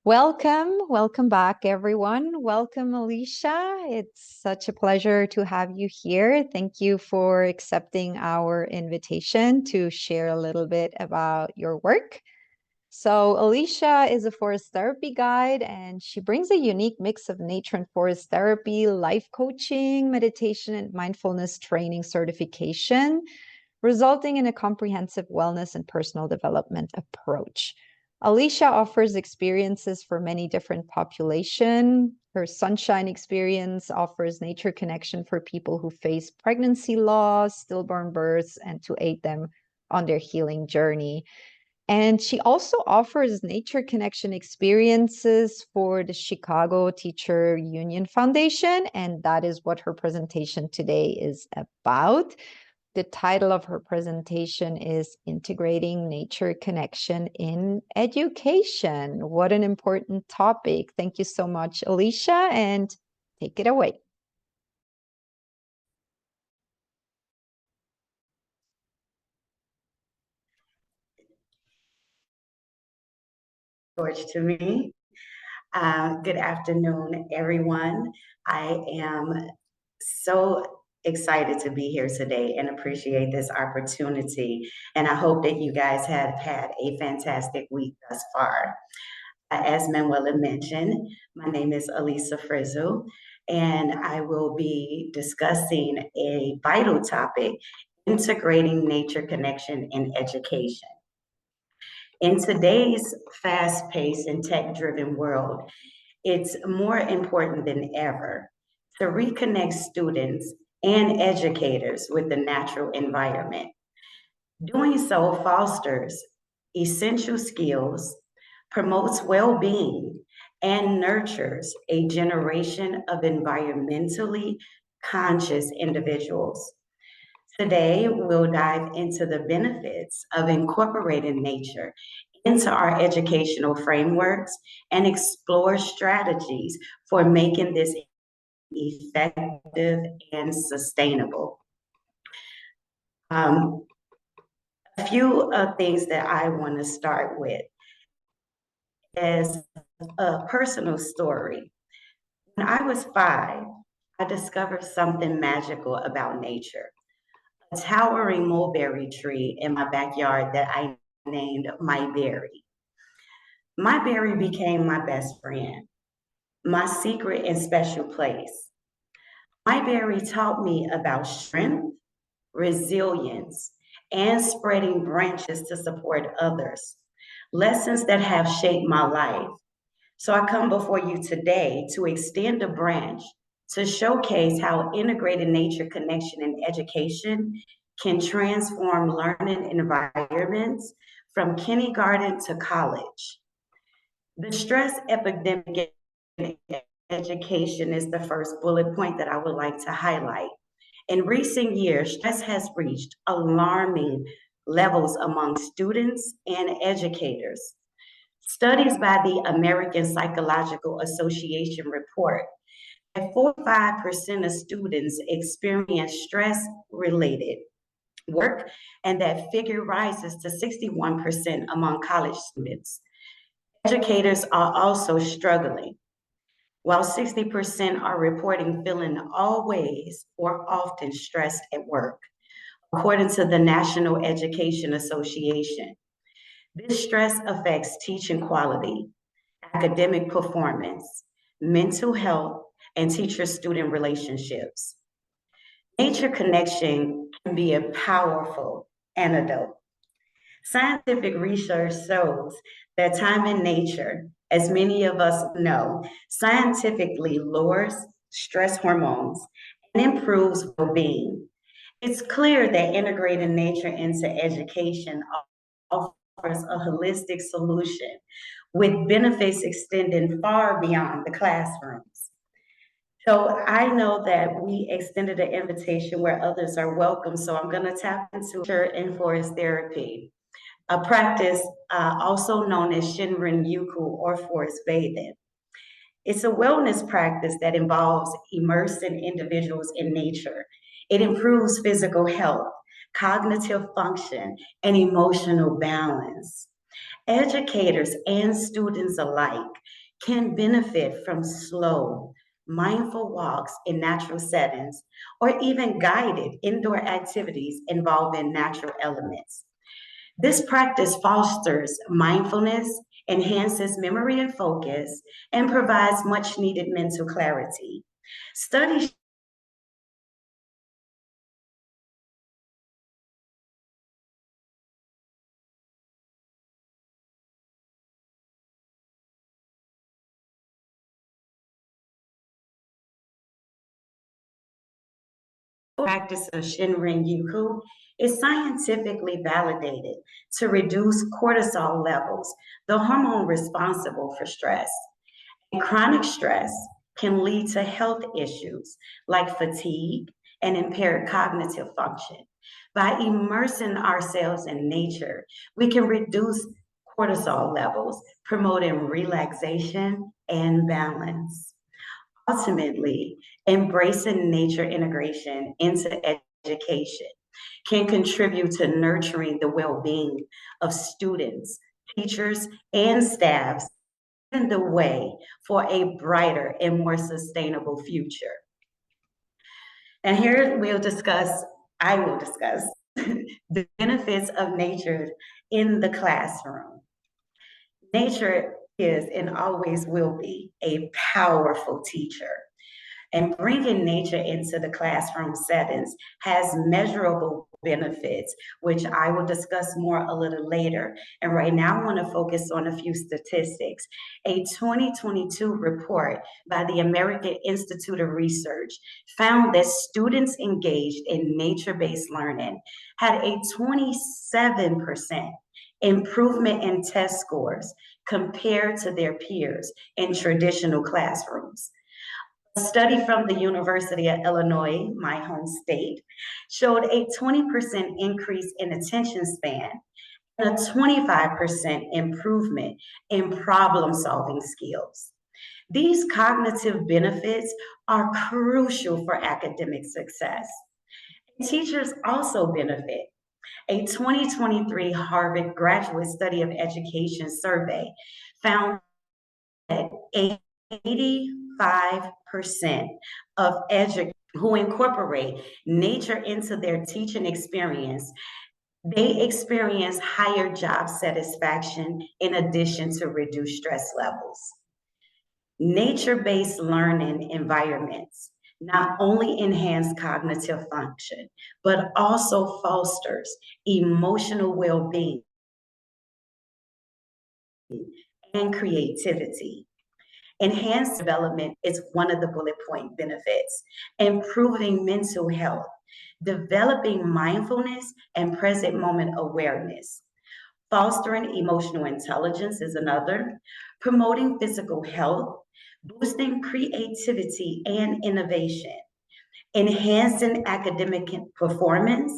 Welcome back, everyone. Welcome, Alicia. It's such a pleasure to have you here. Thank you for accepting our invitation to share a little bit about your work. So, Alicia is a forest therapy guide, and she brings a unique mix of nature and forest therapy, life coaching, meditation, and mindfulness training certification, resulting in a comprehensive wellness and personal development approach. Alicia offers experiences for many different populations. Her sunshine experience offers nature connection for people who face pregnancy loss, stillborn births, and to aid them on their healing journey. And she also offers nature connection experiences for the Chicago Teacher Union Foundation, and that is what her presentation today is about. The title of her presentation is Integrating Nature Connection in Education. What an important topic. Thank you so much, Alicia, and take it away. George to me. Good afternoon, everyone. I am so excited to be here today and appreciate this opportunity. And I hope that you guys have had a fantastic week thus far. As Manuela mentioned, my name is Alicia Frizzle, and I will be discussing a vital topic, integrating nature connection in education. In today's fast-paced and tech-driven world, it's more important than ever to reconnect students and educators with the natural environment. Doing so fosters essential skills, promotes well-being, and nurtures a generation of environmentally conscious individuals. Today, we'll dive into the benefits of incorporating nature into our educational frameworks and explore strategies for making this effective and sustainable. A few things that I want to start with is a personal story. When I was 5, I discovered something magical about nature. A towering mulberry tree in my backyard that I named My Berry. My berry became my best friend, my secret and special place. My berry taught me about strength, resilience, and spreading branches to support others, lessons that have shaped my life. So I come before you today to extend a branch to showcase how integrated nature connection and education can transform learning environments from kindergarten to college. The stress epidemic in education is the first bullet point that I would like to highlight. In recent years, stress has reached alarming levels among students and educators. Studies by the American Psychological Association report that 45% of students experience stress-related work, and that figure rises to 61% among college students. Educators are also struggling, while 60% are reporting feeling always or often stressed at work, according to the National Education Association. This stress affects teaching quality, academic performance, mental health, and teacher-student relationships. Nature connection can be a powerful antidote. Scientific research shows that time in nature, as many of us know, scientifically lowers stress hormones and improves well-being. It's clear that integrating nature into education offers a holistic solution with benefits extending far beyond the classrooms. So I know that we extended an invitation where others are welcome, so I'm going to tap into nature and forest therapy, a practice also known as Shinrin Yuku or forest bathing. It's a wellness practice that involves immersing individuals in nature. It improves physical health, cognitive function, and emotional balance. Educators and students alike can benefit from slow, mindful walks in natural settings or even guided indoor activities involving natural elements. This practice fosters mindfulness, enhances memory and focus, and provides much needed mental clarity. Studies practice of Shinrin Yuku is scientifically validated to reduce cortisol levels, the hormone responsible for stress. And chronic stress can lead to health issues like fatigue and impaired cognitive function. By immersing ourselves in nature, we can reduce cortisol levels, promoting relaxation and balance. Ultimately, embracing nature integration into education can contribute to nurturing the well being of students, teachers, and staffs in the way for a brighter and more sustainable future. And here I will discuss the benefits of nature in the classroom. Nature is and always will be a powerful teacher. And bringing nature into the classroom settings has measurable benefits, which I will discuss more a little later. And right now, I want to focus on a few statistics. A 2022 report by the American Institute of Research found that students engaged in nature based learning had a 27% improvement in test scores compared to their peers in traditional classrooms. A study from the University of Illinois, my home state, showed a 20% increase in attention span and a 25% improvement in problem solving skills. These cognitive benefits are crucial for academic success. Teachers also benefit. A 2023 Harvard Graduate Study of Education survey found that 85% of educators who incorporate nature into their teaching experience, they experience higher job satisfaction in addition to reduced stress levels. Nature-based learning environments not only enhance cognitive function, but also fosters emotional well-being and creativity. Enhanced development is one of the bullet point benefits. Improving mental health, developing mindfulness and present moment awareness. Fostering emotional intelligence is another. Promoting physical health, boosting creativity and innovation. Enhancing academic performance,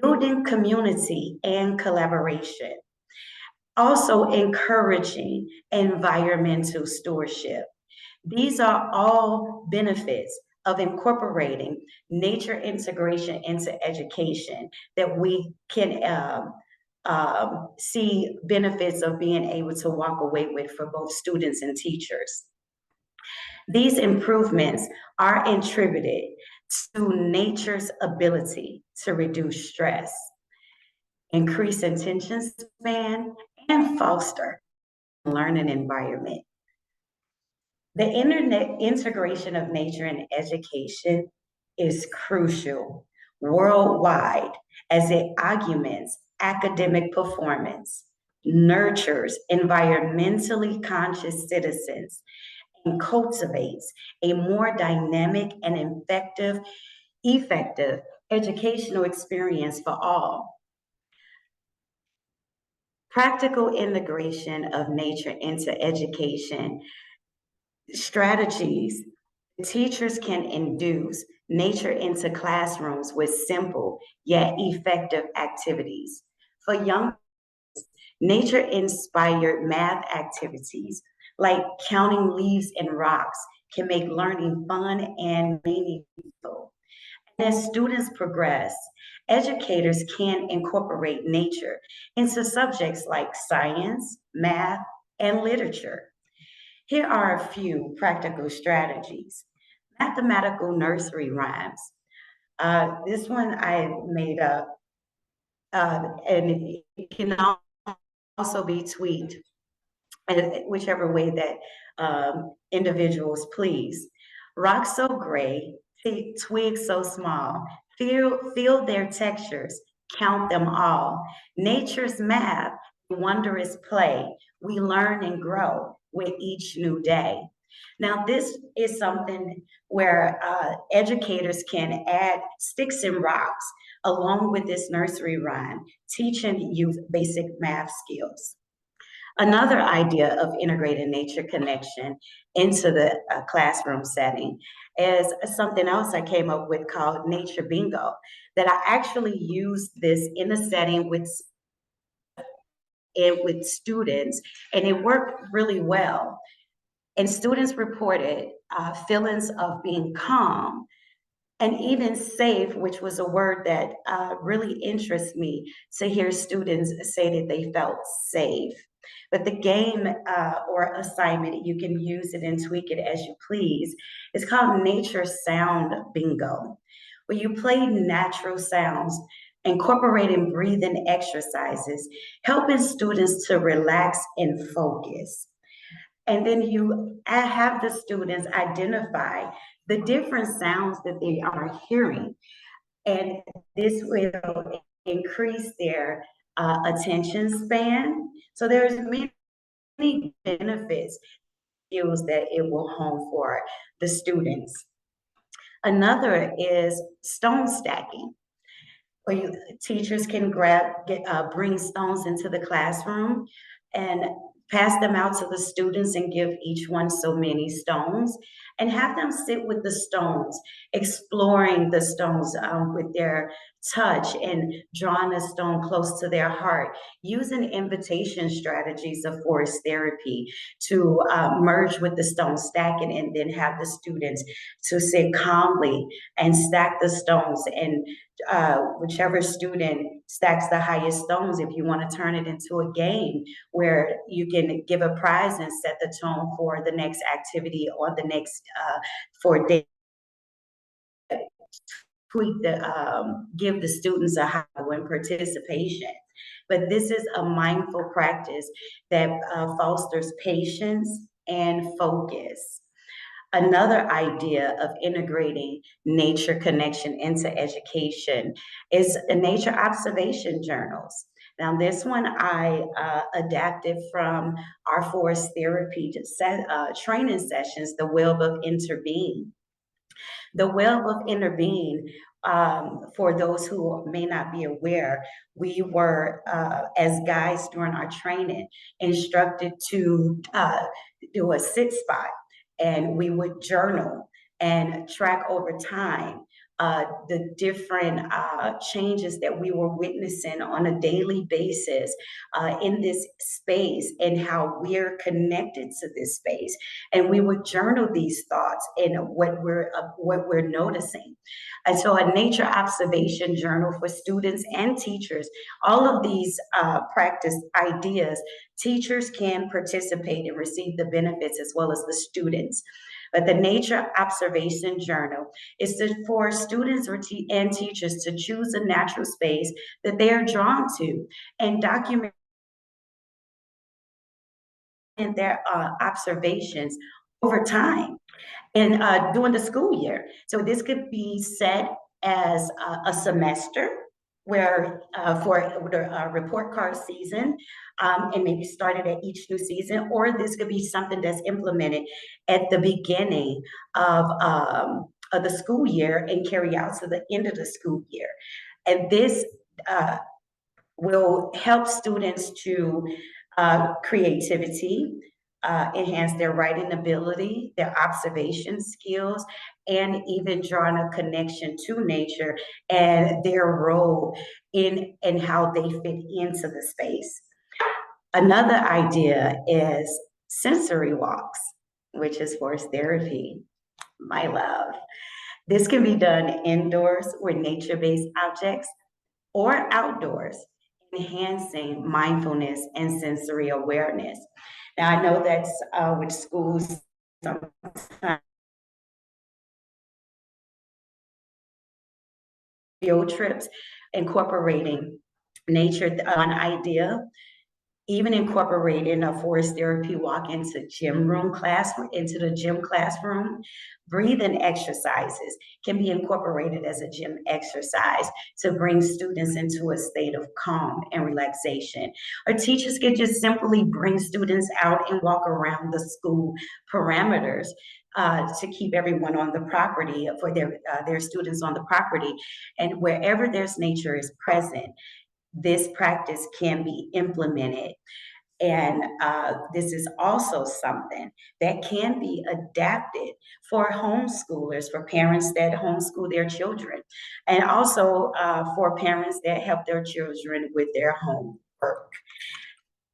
building community and collaboration. Also encouraging environmental stewardship. These are all benefits of incorporating nature integration into education that we can see benefits of being able to walk away with for both students and teachers. These improvements are attributed to nature's ability to reduce stress, increase attention span, and foster a learning environment. The internet integration of nature in education is crucial worldwide as it augments academic performance, nurtures environmentally conscious citizens, and cultivates a more dynamic and effective educational experience for all. Practical integration of nature into education strategies. Teachers can induce nature into classrooms with simple yet effective activities. For young, nature inspired math activities like counting leaves and rocks can make learning fun and meaningful. As students progress, educators can incorporate nature into subjects like science, math, and literature. Here are a few practical strategies. Mathematical nursery rhymes. This one I made up, and it can also be tweaked whichever way that individuals please. Rocks so gray, twigs so small, feel their textures, count them all. Nature's math, wondrous play. We learn and grow with each new day. Now, this is something where educators can add sticks and rocks along with this nursery rhyme, teaching youth basic math skills. Another idea of integrated nature connection into the classroom setting is something else I came up with called nature bingo, that I actually used this in a setting with students, and it worked really well. And students reported feelings of being calm and even safe, which was a word that really interests me to hear students say that they felt safe. But the game or assignment, you can use it and tweak it as you please. It's called Nature Sound Bingo, where you play natural sounds, incorporating breathing exercises, helping students to relax and focus. And then you have the students identify the different sounds that they are hearing. And this will increase their attention span. So there's many benefits, skills that it will hone for the students. Another is stone stacking, where teachers can bring stones into the classroom and pass them out to the students and give each one so many stones and have them sit with the stones, exploring the stones with their touch and drawing a stone close to their heart, using invitation strategies of forest therapy to merge with the stone stacking, and then have the students to sit calmly and stack the stones, and whichever student stacks the highest stones, if you want to turn it into a game where you can give a prize and set the tone for the next activity or the next 4 days, give the students a high in participation. But this is a mindful practice that fosters patience and focus. Another idea of integrating nature connection into education is nature observation journals. Now, this one I adapted from our forest therapy training sessions, the Web of Interbeing. The Web of Interbeing, for those who may not be aware, we were, as guides during our training, instructed to do a sit spot, and we would journal and track over time the different changes that we were witnessing on a daily basis in this space, and how we're connected to this space. And we would journal these thoughts and what we're noticing. And so a nature observation journal for students and teachers, all of these practice ideas, teachers can participate and receive the benefits as well as the students. But the nature observation journal is for students and teachers to choose a natural space that they are drawn to and document their observations over time and during the school year. So this could be set as a semester where for the report card season, and maybe started at each new season, or this could be something that's implemented at the beginning of the school year and carry out to the end of the school year. And this will help students to creativity, enhance their writing ability, their observation skills, and even drawing a connection to nature and their role in and how they fit into the space. Another idea is sensory walks, which is forest therapy, my love. This can be done indoors with nature-based objects or outdoors, enhancing mindfulness and sensory awareness. Now, I know that's with schools, sometimes field trips, incorporating nature, one idea, even incorporating a forest therapy walk into the gym classroom. Breathing exercises can be incorporated as a gym exercise to bring students into a state of calm and relaxation. Or teachers can just simply bring students out and walk around the school parameters to keep everyone on the property for their students on the property. And wherever there's nature is present, this practice can be implemented. And this is also something that can be adapted for homeschoolers, for parents that homeschool their children, and also for parents that help their children with their homework.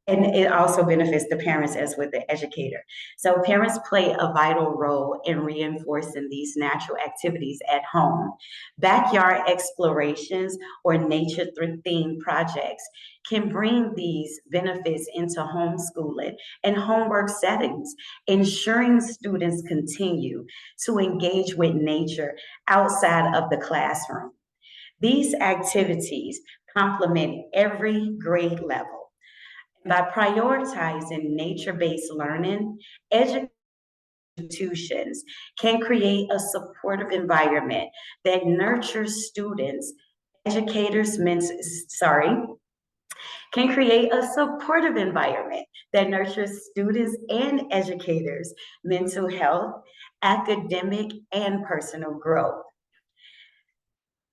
And it also benefits the parents as with the educator. So parents play a vital role in reinforcing these natural activities at home. Backyard explorations or nature-themed projects can bring these benefits into homeschooling and homework settings, ensuring students continue to engage with nature outside of the classroom. These activities complement every grade level. By prioritizing nature-based learning, institutions can create a supportive environment that nurtures students, educators, can create a supportive environment that nurtures students and educators' mental health, academic, and personal growth.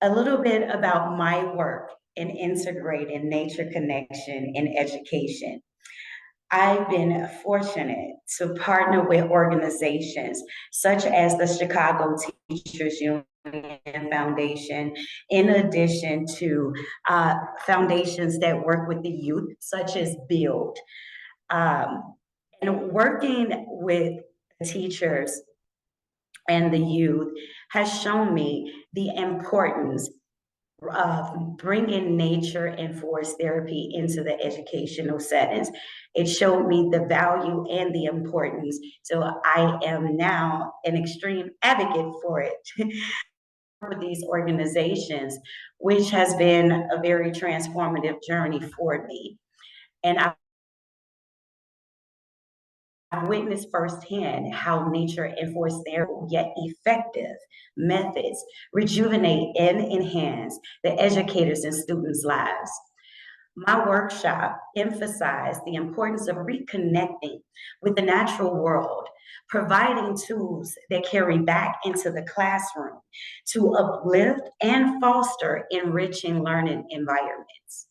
A little bit about my work in integrating nature connection in education. I've been fortunate to partner with organizations such as the Chicago Teachers Union Foundation, in addition to foundations that work with the youth, such as Build. And working with teachers and the youth has shown me the importance bringing nature and forest therapy into the educational settings. It showed me the value and the importance. So I am now an extreme advocate for it for these organizations, which has been a very transformative journey for me. And I've witnessed firsthand how nature and forest therapy, yet effective methods, rejuvenate and enhance the educators' and students' lives. My workshop emphasized the importance of reconnecting with the natural world, providing tools that carry back into the classroom to uplift and foster enriching learning environments.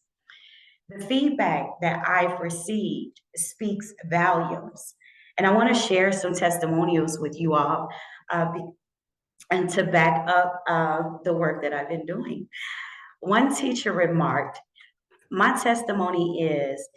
The feedback that I've received speaks volumes. And I want to share some testimonials with you all and to back up the work that I've been doing. One teacher remarked, my testimony is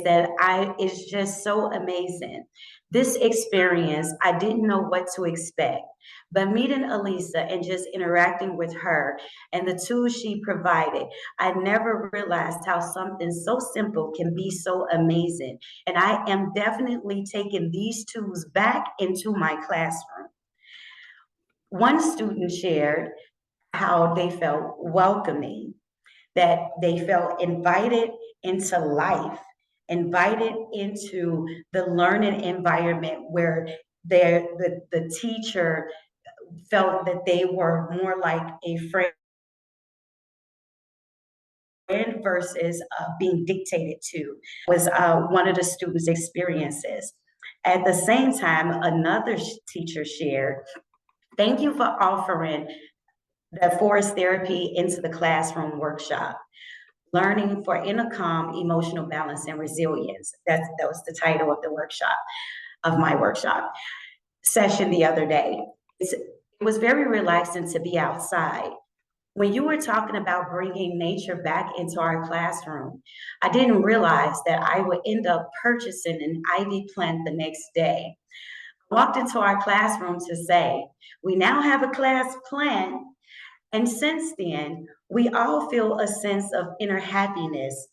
that it's just so amazing. This experience, I didn't know what to expect, but meeting Alicia and just interacting with her and the tools she provided, I never realized how something so simple can be so amazing. And I am definitely taking these tools back into my classroom. One student shared how they felt welcoming, that they felt invited into life, invited into the learning environment where the teacher felt that they were more like a friend versus being dictated to, was one of the students' experiences. At the same time, another teacher shared, thank you for offering the forest therapy into the classroom workshop. Learning for inner calm, emotional balance, and resilience. That was the title of the workshop, of my workshop session the other day. It was very relaxing to be outside. When you were talking about bringing nature back into our classroom, I didn't realize that I would end up purchasing an ivy plant the next day. walked into our classroom to say, we now have a class plan. And since then, we all feel a sense of inner happiness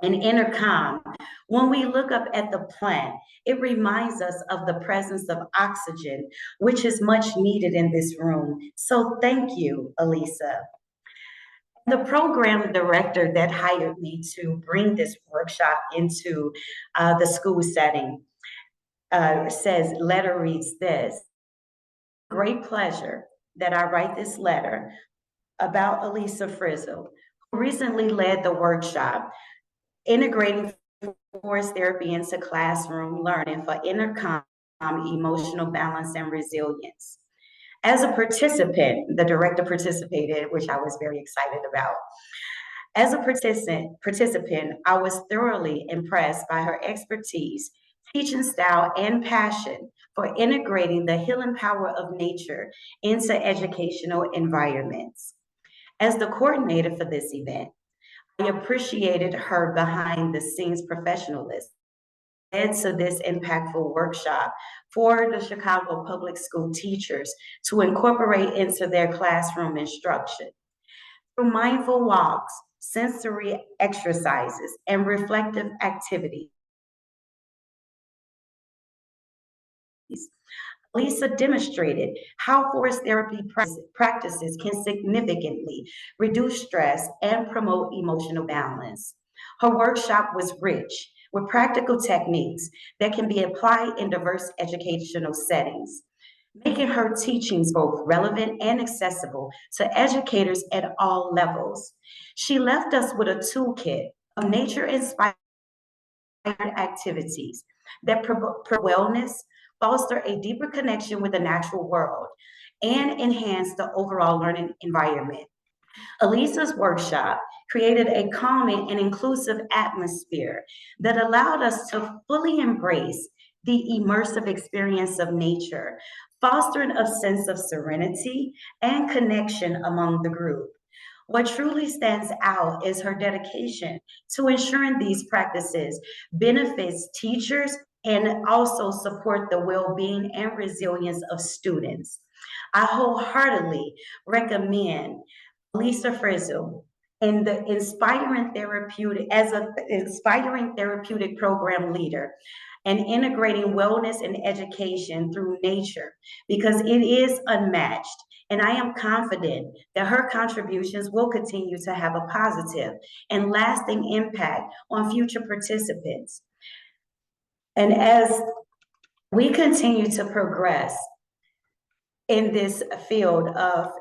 and inner calm. When we look up at the plant, it reminds us of the presence of oxygen, which is much needed in this room. So thank you, Alicia. The program director that hired me to bring this workshop into the school setting says, letter reads this: great pleasure that I write this letter about Alicia Frizzle, who recently led the workshop integrating forest therapy into classroom learning for inner calm, emotional balance, and resilience. As a participant, the director participated, which I was very excited about. As a participant, I was thoroughly impressed by her expertise, teaching style, and passion for integrating the healing power of nature into educational environments. As the coordinator for this event, I appreciated her behind the scenes professionalism led to this impactful workshop for the Chicago public school teachers to incorporate into their classroom instruction. Through mindful walks, sensory exercises, and reflective activities, Lisa demonstrated how forest therapy practices can significantly reduce stress and promote emotional balance. Her workshop was rich with practical techniques that can be applied in diverse educational settings, making her teachings both relevant and accessible to educators at all levels. She left us with a toolkit of nature inspired activities that promote wellness, foster a deeper connection with the natural world, and enhance the overall learning environment. Elisa's workshop created a calming and inclusive atmosphere that allowed us to fully embrace the immersive experience of nature, fostering a sense of serenity and connection among the group. What truly stands out is her dedication to ensuring these practices benefits teachers and also support the well-being and resilience of students. I wholeheartedly recommend Lisa Frizzle and the inspiring therapeutic as an inspiring therapeutic program leader and integrating wellness and education through nature because it is unmatched. And I am confident that her contributions will continue to have a positive and lasting impact on future participants. And as we continue to progress in this field of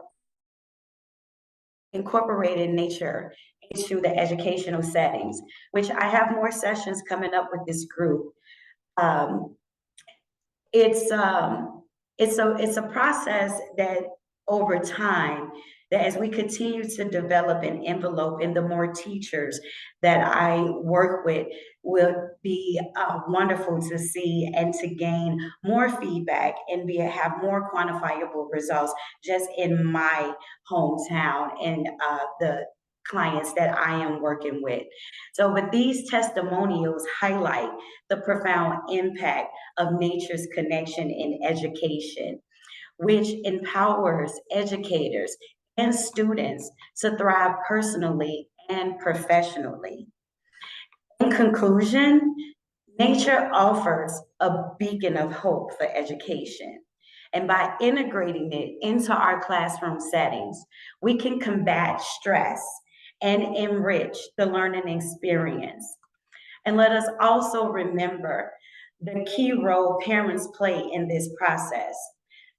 incorporating nature into the educational settings, which I have more sessions coming up with this group. Um, it's it's a process that over time, that as we continue to develop an envelope, and the more teachers that I work with will be wonderful to see and to gain more feedback and have more quantifiable results just in my hometown and the clients that I am working with. So, but these testimonials highlight the profound impact of nature's connection in education, which empowers educators and students to thrive personally and professionally. In conclusion, nature offers a beacon of hope for education. And by integrating it into our classroom settings, we can combat stress and enrich the learning experience. And let us also remember the key role parents play in this process.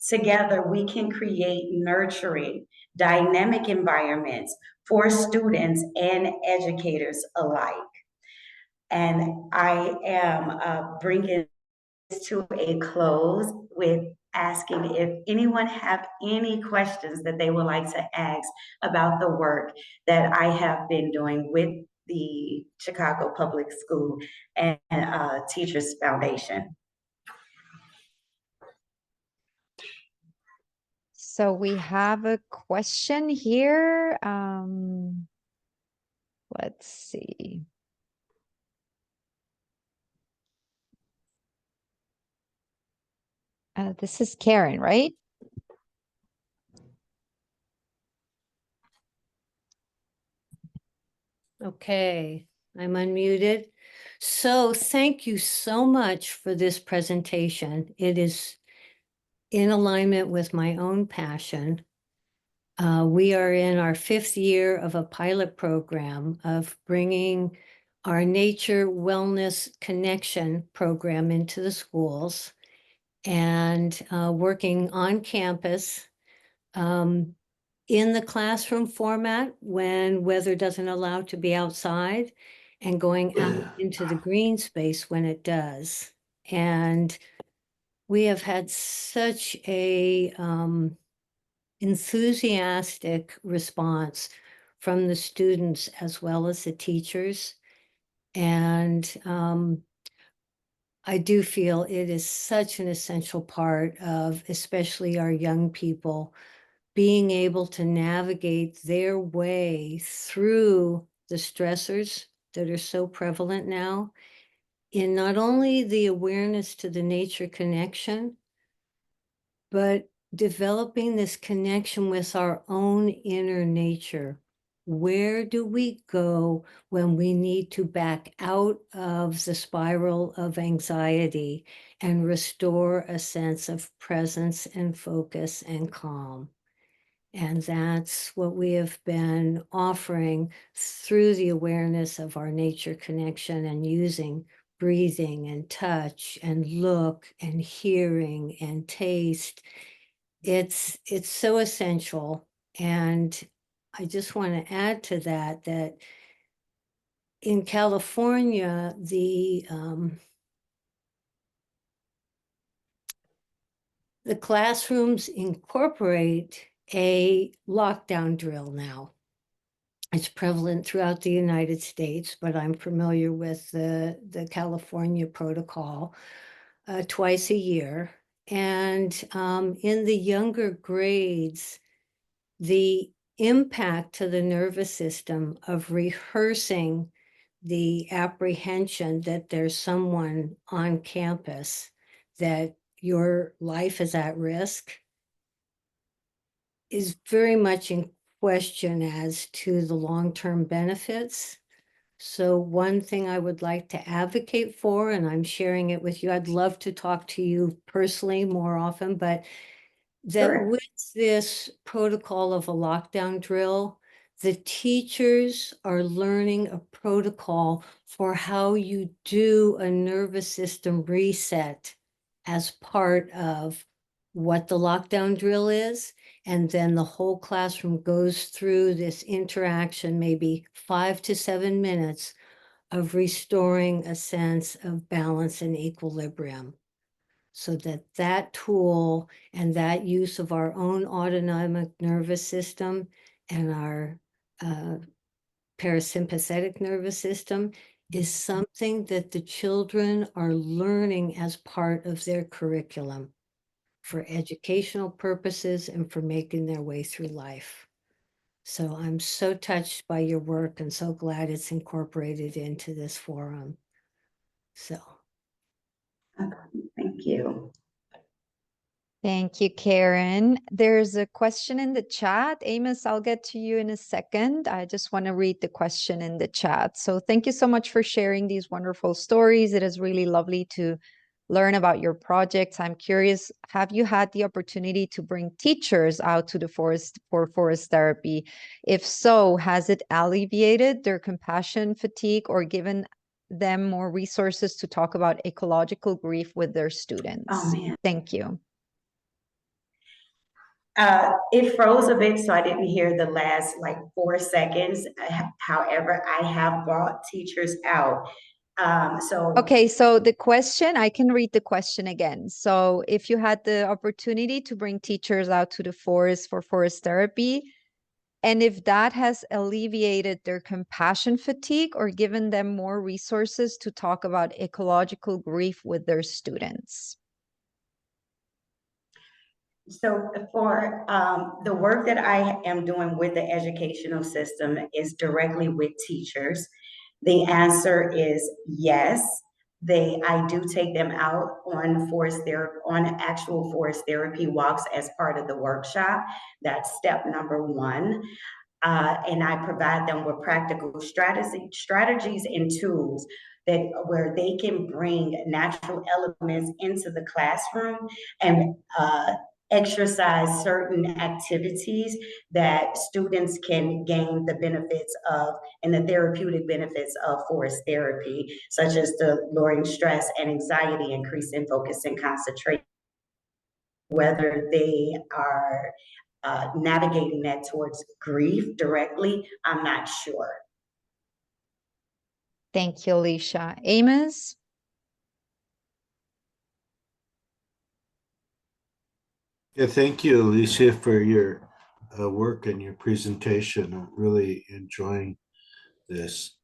Together, we can create nurturing, dynamic environments for students and educators alike. And I am bringing this to a close with asking if anyone have any questions that they would like to ask about the work that I have been doing with the Chicago Public School and Teachers Foundation. So we have a question here. Let's see. This is Karen, right? Okay, I'm unmuted. So thank you so much for this presentation. It is in alignment with my own passion. We are in our 5th year of a pilot program of bringing our nature wellness connection program into the schools and working on campus in the classroom format when weather doesn't allow to be outside and going out into the green space when it does. And we have had such a enthusiastic response from the students as well as the teachers. And I do feel it is such an essential part of especially our young people being able to navigate their way through the stressors that are so prevalent now in not only the awareness to the nature connection, but developing this connection with our own inner nature. Where do we go when we need to back out of the spiral of anxiety and restore a sense of presence and focus and calm? And that's what we have been offering through the awareness of our nature connection and using breathing and touch and look and hearing and taste. It's so essential. And I just want to add to that, that in California, the classrooms incorporate a lockdown drill now. It's prevalent throughout the United States, but I'm familiar with the California protocol twice a year. And in the younger grades, the impact to the nervous system of rehearsing the apprehension that there's someone on campus, that your life is at risk, is very much in question as to the long-term benefits. So one thing I would like to advocate for, and I'm sharing it with you, I'd love to talk to you personally more often, but that Sure. with this protocol of a lockdown drill, the teachers are learning a protocol for how you do a nervous system reset as part of what the lockdown drill is. And then the whole classroom goes through this interaction, maybe 5 to 7 minutes of restoring a sense of balance and equilibrium. So that tool and that use of our own autonomic nervous system and our parasympathetic nervous system is something that the children are learning as part of their curriculum for educational purposes and for making their way through life. So I'm so touched by your work and so glad it's incorporated into this forum. So. Okay, thank you. Thank you, Karen. There's a question in the chat. Amos, I'll get to you in a second. I just want to read the question in the chat. So thank you so much for sharing these wonderful stories. It is really lovely to learn about your projects. I'm curious, have you had the opportunity to bring teachers out to the forest for forest therapy? If so, has it alleviated their compassion fatigue or given them more resources to talk about ecological grief with their students? Oh, man. Thank you. It froze a bit, so I didn't hear the last like 4 seconds. However, I have brought teachers out. Okay, so the question, I can read the question again. So if you had the opportunity to bring teachers out to the forest for forest therapy, and if that has alleviated their compassion fatigue or given them more resources to talk about ecological grief with their students. So for the work that I am doing with the educational system is directly with teachers. The answer is yes. I do take them out on on actual forest therapy walks as part of the workshop. That's step number one. And I provide them with practical strategies and tools that where they can bring natural elements into the classroom and exercise certain activities that students can gain the benefits of and the therapeutic benefits of forest therapy, such as the lowering stress and anxiety, increasing focus and concentration, whether they are navigating that towards grief directly, I'm not sure. Thank you, Alicia. Amos? Yeah, thank you, Alicia, for your work and your presentation. I'm really enjoying this.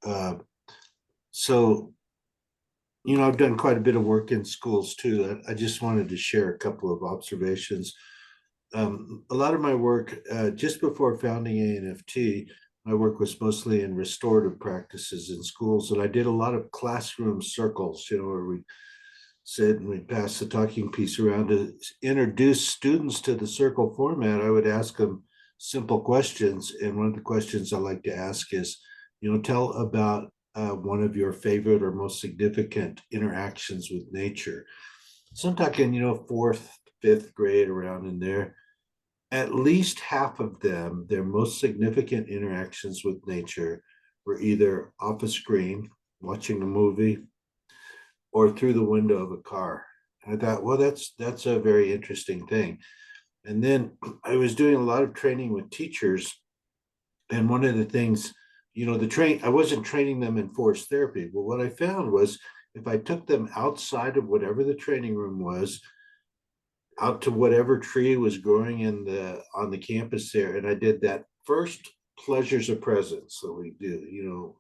So, I've done quite a bit of work in schools too. I just wanted to share a couple of observations. A lot of my work, just before founding ANFT, my work was mostly in restorative practices in schools, and I did a lot of classroom circles, where we sit and we pass the talking piece around to introduce students to the circle format. I would ask them simple questions, and one of the questions I like to ask is, tell about one of your favorite or most significant interactions with nature. So I'm talking, fourth, fifth grade, around in there. At least half of them, their most significant interactions with nature were either off a screen, watching a movie, or through the window of a car. And I thought, well, that's a very interesting thing. And then I was doing a lot of training with teachers, and one of the things, I wasn't training them in forest therapy, but what I found was if I took them outside of whatever the training room was, out to whatever tree was growing on the campus there, and I did that first pleasures of presence that we do,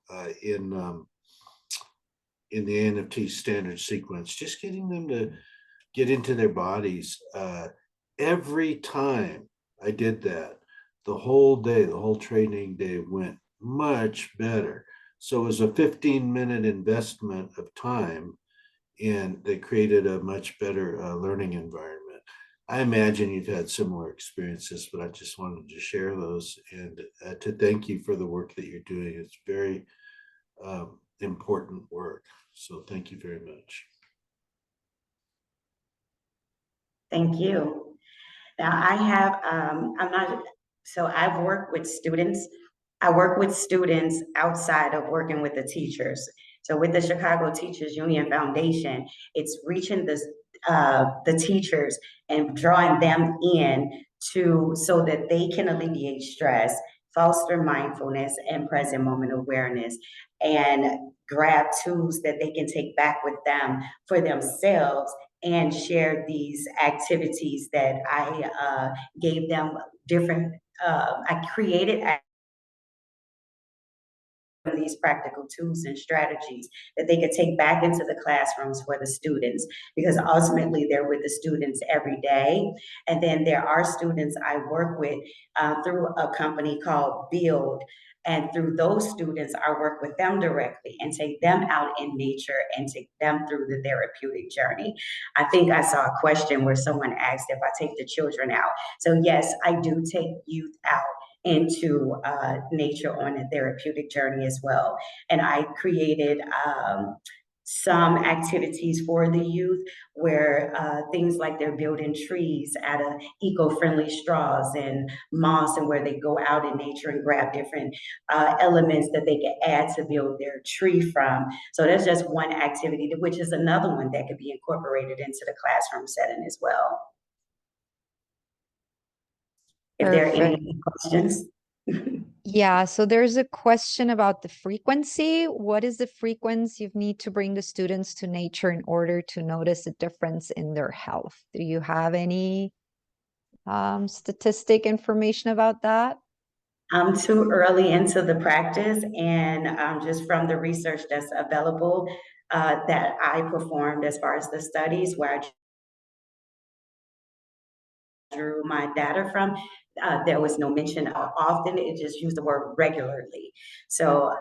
in the ANFT standard sequence, just getting them to get into their bodies. Every time I did that, the whole day, the whole training day went much better. So it was a 15-minute investment of time, and they created a much better learning environment. I imagine you've had similar experiences, but I just wanted to share those and to thank you for the work that you're doing. It's very important work. So thank you very much. Thank you. Now I've worked with students. I work with students outside of working with the teachers. So with the Chicago Teachers Union Foundation, it's reaching the teachers and drawing them in so that they can alleviate stress, foster mindfulness and present moment awareness, and grab tools that they can take back with them for themselves and share these activities that I gave them I created these practical tools and strategies that they could take back into the classrooms for the students, because ultimately they're with the students every day. And then there are students I work with through a company called Build. And through those students, I work with them directly and take them out in nature and take them through the therapeutic journey. I think I saw a question where someone asked if I take the children out. So yes, I do take youth out into nature on a therapeutic journey as well. And I created some activities for the youth where things like they're building trees out of eco-friendly straws and moss, and where they go out in nature and grab different elements that they can add to build their tree from. So that's just one activity, which is another one that could be incorporated into the classroom setting as well. If there are any questions. Yeah, so there's a question about the frequency. What is the frequency you need to bring the students to nature in order to notice a difference in their health? Do you have any statistic information about that? I'm too early into the practice, and just from the research that's available that I performed as far as the studies where I drew my data from, there was no mention of often. It just used the word regularly. So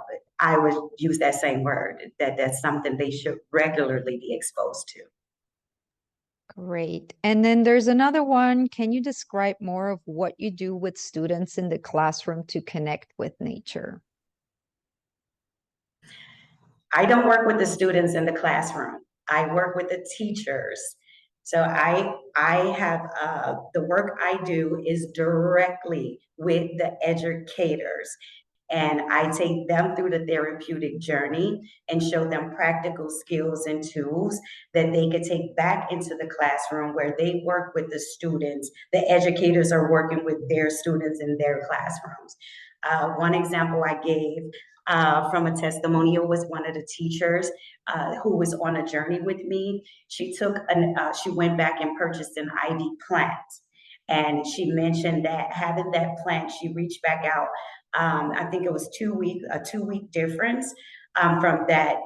I would use that same word, that that's something they should regularly be exposed to. Great. And then there's another one. Can you describe more of what you do with students in the classroom to connect with nature? I don't work with the students in the classroom. I work with the teachers. So I have the work I do is directly with the educators. And I take them through the therapeutic journey and show them practical skills and tools that they could take back into the classroom where they work with the students. The educators are working with their students in their classrooms. One example I gave from a testimonial was one of the teachers who was on a journey with me. She went back and purchased an ID plant. And she mentioned that having that plant, she reached back out. I think it was a 2 week difference from that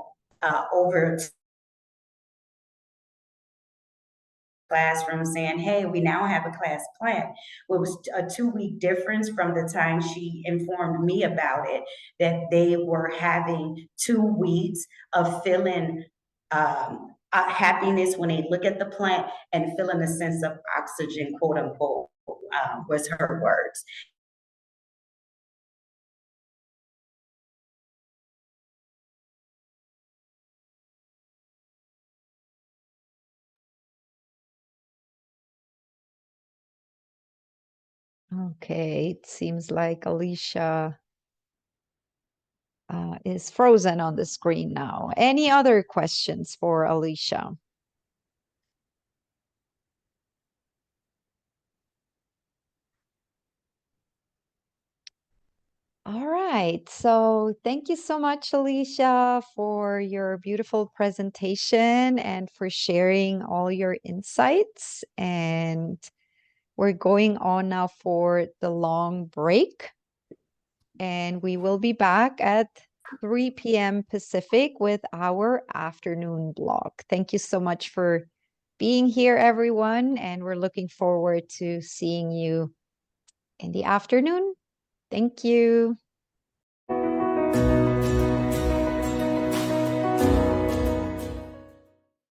over classroom saying, hey, we now have a class plan. Well, it was a 2 week difference from the time she informed me about it, that they were having 2 weeks of feeling happiness when they look at the plant and feeling a sense of oxygen, quote unquote, was her words. Okay, it seems like Alicia is frozen on the screen now. Any other questions for Alicia? All right, so thank you so much, Alicia, for your beautiful presentation and for sharing all your insights. And we're going on now for the long break. And we will be back at 3 p.m. Pacific with our afternoon block. Thank you so much for being here, everyone. And we're looking forward to seeing you in the afternoon. Thank you.